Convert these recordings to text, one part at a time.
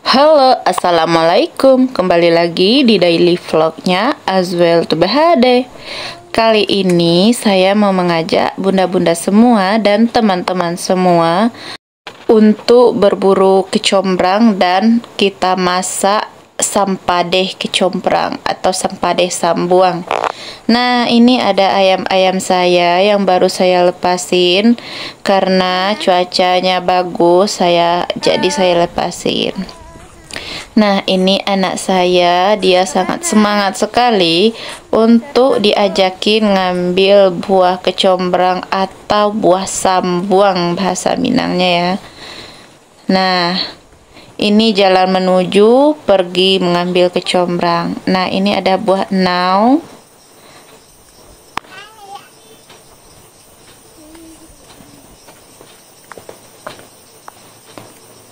Halo, assalamualaikum. Kembali lagi di daily vlognya Azwel TuBHD. Kali ini saya mau mengajak bunda-bunda semua dan teman-teman semua untuk berburu kecombrang dan kita masak sampadeh kecombrang atau sampadeh sambuang. Nah, ini ada ayam-ayam saya yang baru saya lepasin karena cuacanya bagus, jadi saya lepasin. Nah, ini anak saya, dia sangat semangat sekali untuk diajakin ngambil buah kecombrang atau buah sambuang bahasa Minangnya ya. Nah, ini jalan menuju pergi mengambil kecombrang. Nah, ini ada buah nau.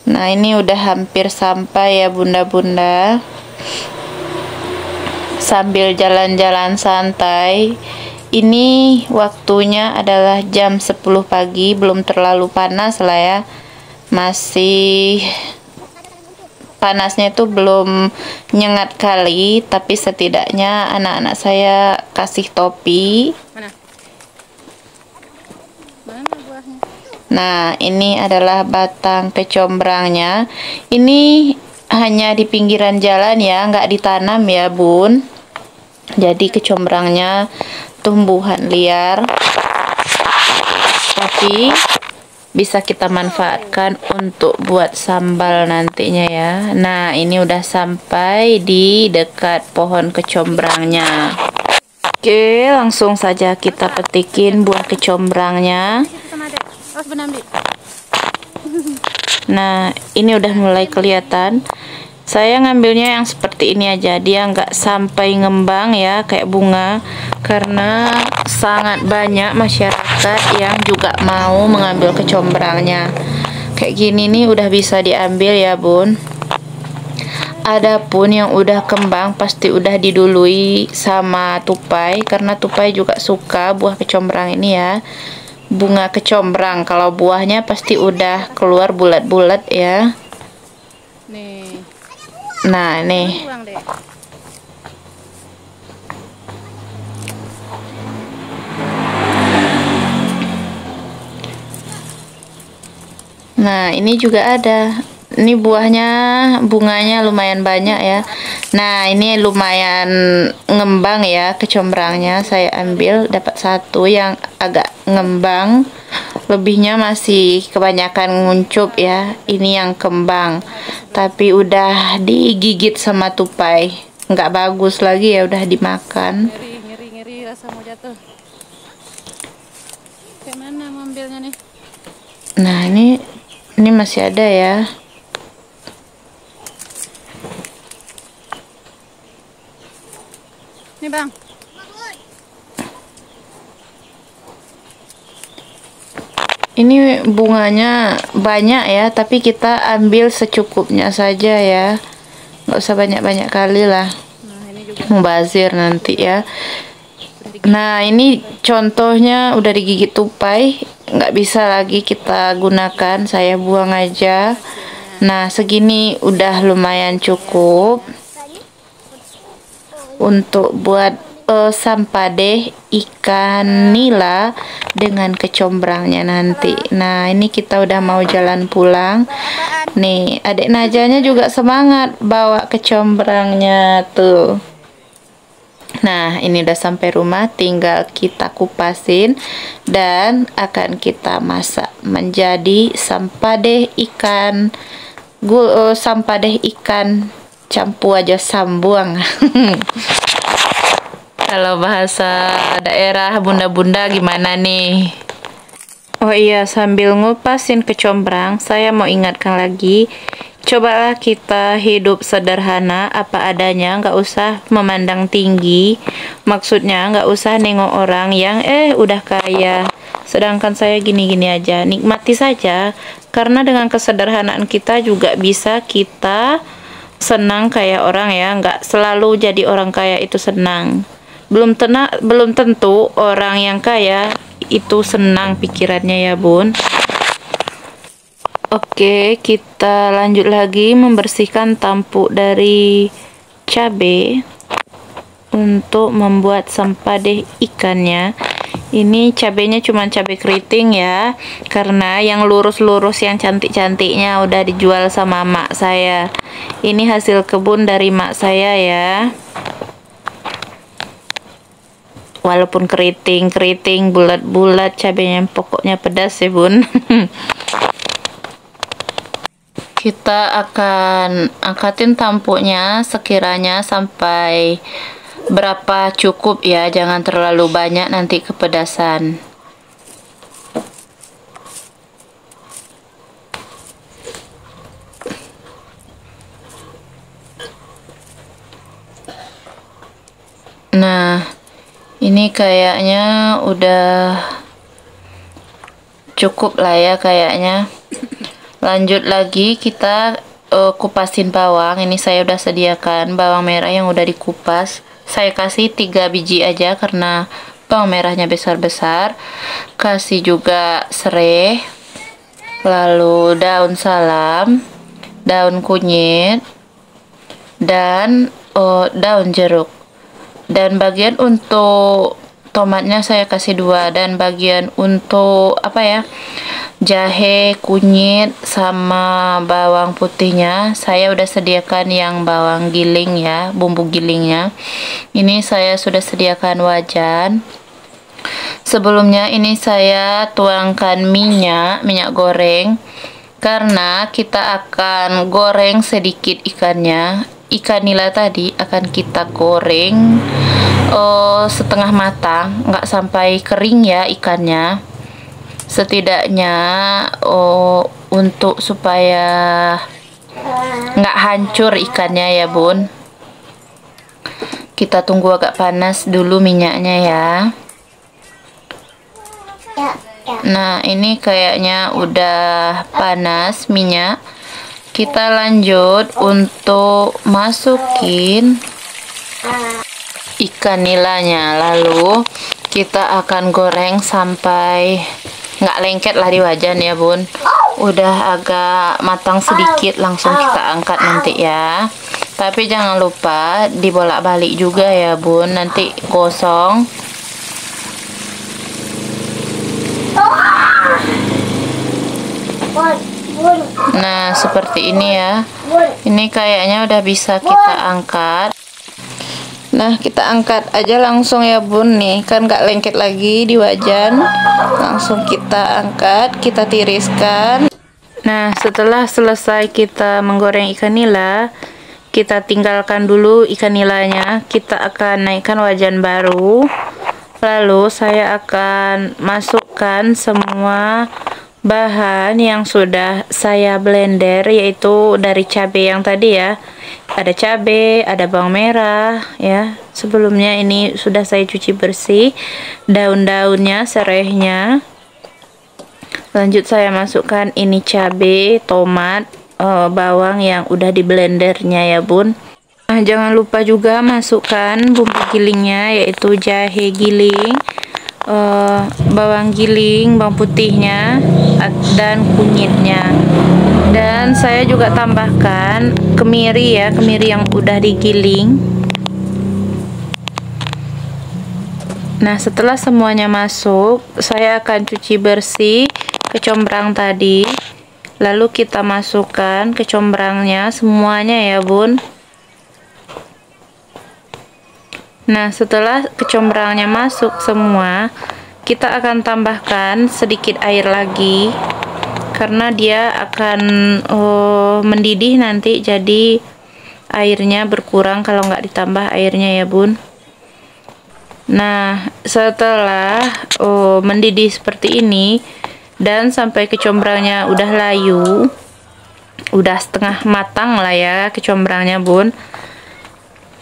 Nah, ini udah hampir sampai ya bunda-bunda. Sambil jalan-jalan santai. Ini waktunya adalah jam 10 pagi, belum terlalu panas lah ya. Masih panasnya itu belum nyengat kali, tapi setidaknya anak-anak saya kasih topi. Nah, ini adalah batang kecombrangnya. Ini hanya di pinggiran jalan ya, nggak ditanam ya bun. Jadi kecombrangnya tumbuhan liar, tapi bisa kita manfaatkan untuk buat sambal nantinya ya. Nah, ini udah sampai di dekat pohon kecombrangnya. Oke, langsung saja kita petikin buah kecombrangnya. Nah, ini udah mulai kelihatan. Saya ngambilnya yang seperti ini aja, dia nggak sampai ngembang ya kayak bunga, karena sangat banyak masyarakat yang juga mau mengambil kecombrangnya. Kayak gini nih udah bisa diambil ya bun. Adapun yang udah kembang pasti udah didului sama tupai, karena tupai juga suka buah kecombrang ini ya. Bunga kecombrang, kalau buahnya pasti udah keluar bulat-bulat ya. Nih. Nah, nih. Nah, ini juga ada. Ini buahnya, bunganya lumayan banyak ya. Nah, ini lumayan ngembang ya kecombrangnya. Saya ambil dapat satu yang agak ngembang. Lebihnya masih kebanyakan nguncup ya. Ini yang kembang. Tapi udah digigit sama tupai. Nggak bagus lagi ya, udah dimakan. Ngeri rasa mau jatuh. Kayak mana mau ambilnya nih? Nah, ini masih ada ya. Nih bang. Ini bunganya banyak ya, tapi kita ambil secukupnya saja ya. Nggak usah banyak-banyak kali lah. Nah, ini juga Mubazir nanti ya. Nah, ini contohnya udah digigit tupai, nggak bisa lagi kita gunakan, saya buang aja. Nah, segini udah lumayan cukup untuk buat sampadeh ikan nila dengan kecombrangnya nanti. Nah, ini kita udah mau jalan pulang. Nih, adik Najanya juga semangat bawa kecombrangnya tuh. Nah, ini udah sampai rumah, tinggal kita kupasin dan akan kita masak menjadi sampadeh ikan. Sampadeh ikan campur aja sambuang. Kalau bahasa daerah bunda-bunda gimana nih? Oh iya, sambil ngupasin kecombrang, saya mau ingatkan lagi, cobalah kita hidup sederhana apa adanya, nggak usah memandang tinggi. Maksudnya nggak usah nengok orang yang udah kaya, sedangkan saya gini-gini aja. Nikmati saja, karena dengan kesederhanaan kita juga bisa kita senang kayak orang ya. Nggak selalu jadi orang kaya itu senang. Belum tentu orang yang kaya itu senang pikirannya ya bun. Oke, kita lanjut lagi membersihkan tampuk dari cabai untuk membuat sempade ikannya. Ini cabenya cuma cabai keriting ya, karena yang lurus-lurus yang cantik-cantiknya udah dijual sama mak saya. Ini hasil kebun dari mak saya ya. Walaupun keriting bulat-bulat, cabenya pokoknya pedas ya bun. Kita akan angkatin tampuknya sekiranya sampai berapa cukup ya, jangan terlalu banyak nanti kepedasan. Nah, ini kayaknya udah cukup lah ya kayaknya. Lanjut lagi kita kupasin bawang. Ini saya udah sediakan bawang merah yang udah dikupas. Saya kasih 3 biji aja karena bawang merahnya besar-besar. Kasih juga serai, lalu daun salam, daun kunyit, dan daun jeruk. Dan bagian untuk tomatnya saya kasih 2, dan bagian untuk apa ya, jahe, kunyit, sama bawang putihnya saya udah sediakan yang bawang giling ya, bumbu gilingnya. Ini saya sudah sediakan wajan. Sebelumnya ini saya tuangkan minyak goreng karena kita akan goreng sedikit ikannya. Ikan nila tadi akan kita goreng setengah matang, nggak sampai kering ya ikannya. Setidaknya untuk supaya nggak hancur ikannya ya bun. Kita tunggu agak panas dulu minyaknya ya. Nah, ini kayaknya udah panas minyak. Kita lanjut untuk masukin ikan nilanya, lalu kita akan goreng sampai nggak lengket lah di wajan ya bun. Udah agak matang sedikit langsung kita angkat nanti ya. Tapi jangan lupa dibolak-balik juga ya bun, nanti gosong. Nah, seperti ini ya. Ini kayaknya udah bisa kita angkat. Nah, kita angkat aja langsung ya bun, nih kan gak lengket lagi di wajan. Langsung kita angkat, kita tiriskan. Nah, setelah selesai kita menggoreng ikan nila, kita tinggalkan dulu ikan nilanya. Kita akan naikkan wajan baru. Lalu saya akan masukkan semua bahan yang sudah saya blender, yaitu dari cabai yang tadi ya. Ada cabai, ada bawang merah ya. Sebelumnya ini sudah saya cuci bersih. Daun-daunnya, serehnya. Lanjut saya masukkan ini cabai, tomat, bawang yang udah di blendernya ya bun. Nah, jangan lupa juga masukkan bumbu gilingnya, yaitu jahe giling, bawang giling, bawang putihnya, dan kunyitnya. Dan saya juga tambahkan kemiri ya, kemiri yang udah digiling. Nah, setelah semuanya masuk, saya akan cuci bersih kecombrang tadi. Lalu kita masukkan kecombrangnya semuanya ya bun. Nah, setelah kecombrangnya masuk semua, kita akan tambahkan sedikit air lagi karena dia akan mendidih nanti, jadi airnya berkurang kalau nggak ditambah airnya ya bun. Nah, setelah mendidih seperti ini dan sampai kecombrangnya udah layu, udah setengah matang lah ya kecombrangnya bun,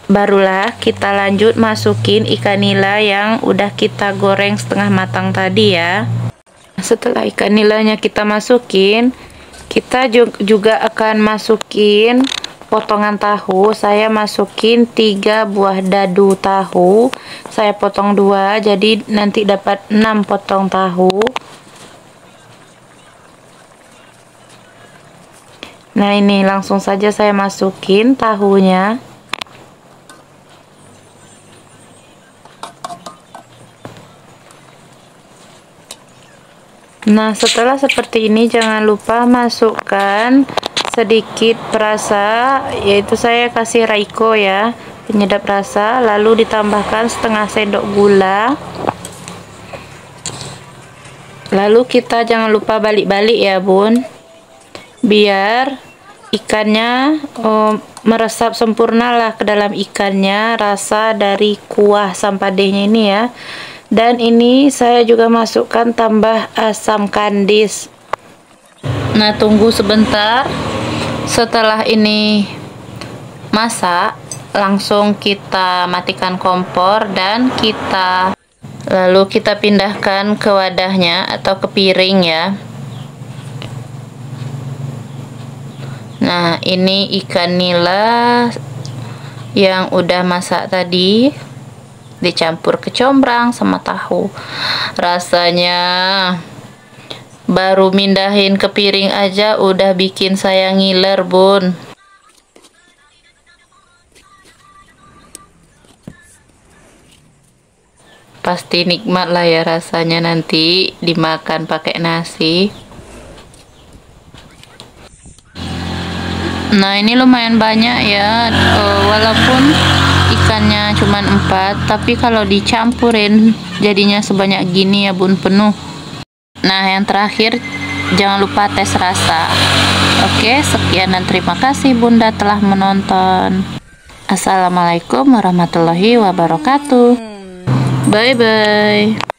barulah kita lanjut masukin ikan nila yang udah kita goreng setengah matang tadi ya. Setelah ikan nilanya kita masukin, kita juga akan masukin potongan tahu. Saya masukin 3 buah dadu tahu, saya potong 2, jadi nanti dapat 6 potong tahu. Nah, ini langsung saja saya masukin tahunya. Nah, setelah seperti ini jangan lupa masukkan sedikit perasa, yaitu saya kasih Raiko ya, penyedap rasa, lalu ditambahkan setengah sendok gula. Lalu kita jangan lupa balik-balik ya bun, biar ikannya meresap sempurna lah ke dalam ikannya rasa dari kuah asam padehnya ini ya. Dan ini saya juga masukkan tambah asam kandis. Nah, tunggu sebentar. Setelah ini masak, langsung kita matikan kompor dan lalu kita pindahkan ke wadahnya atau ke piring ya. Nah, ini ikan nila yang udah masak tadi dicampur kecombrang sama tahu. Rasanya baru mindahin ke piring aja udah bikin saya ngiler bun. Pasti nikmat lah ya rasanya nanti dimakan pakai nasi. Nah, ini lumayan banyak ya, walaupun ikannya cuma 4, tapi kalau dicampurin jadinya sebanyak gini ya bun, penuh. Nah, yang terakhir jangan lupa tes rasa. Oke, sekian dan terima kasih bunda telah menonton. Assalamualaikum warahmatullahi wabarakatuh. Bye bye.